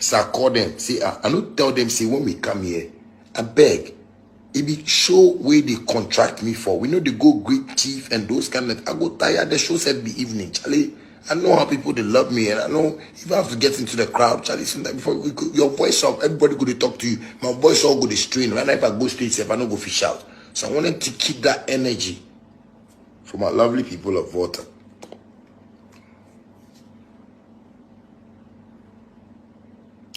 So I call them, say, I don't tell them, say, when we come here, I beg. It be show where they contract me for. We know they go great chief and those kind of. I go tired. The show said be evening, Charlie. I know how people they love me, and I know if I have to get into the crowd, Charlie. Sometimes before we go, your voice up, everybody go to talk to you. My voice all go to strain. Right now, if I go stage, if I don't go fish out, so I wanted to keep that energy for my lovely people of water.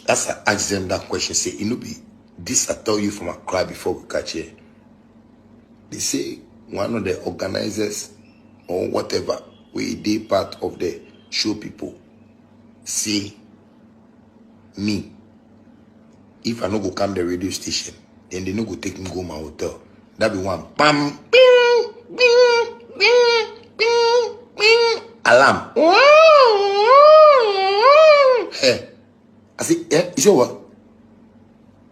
As I ask them that question, say, you know, be this I tell you from a cry before we catch here. They say one of the organizers or whatever, we they part of the show people, say me, if I no go come the radio station, then they no go take me go my hotel. That be one bam, bing, bing, bing, bing, bing, alarm. Hey, I say, you say what?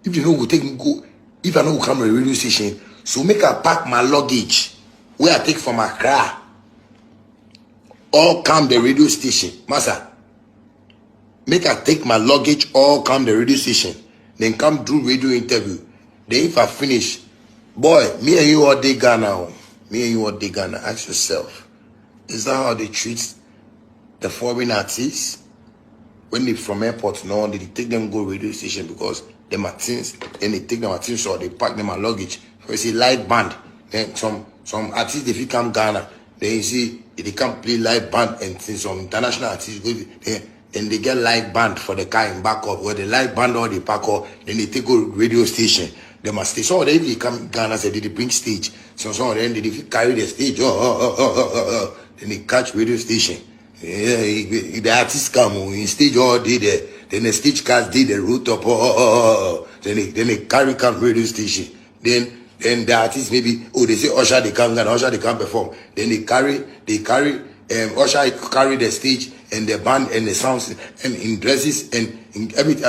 If you know go take me go, if I know go come to the radio station, so make I pack my luggage where I take from Accra. All come the radio station, Master. Make I take my luggage, all come the radio station. Then come do radio interview. Then if I finish, boy, me and you all day Ghana. Me and you all day Ghana. Ask yourself, is that how they treat the foreign artists? When they from airport now, they take them go radio station because they are things, then they take them at things or they pack them my luggage. So it's a live band. Then some artists if you come Ghana, then you see they can't play live band and things. Some international artists go then they get live band for the car in backup, where the live band or they pack up, then they take go radio station. They must stay. Some of them if they come Ghana, say they bring stage. Some of them they carry the stage. Then they catch radio station. Yeah, the artists come in stage all day there. Then the stage cars did the route up. Then they carry come radio station. Then the artists maybe they say Usher they come and Usher they can't perform. Then they carry Usher carry the stage and the band and the sounds and in dresses and in everything.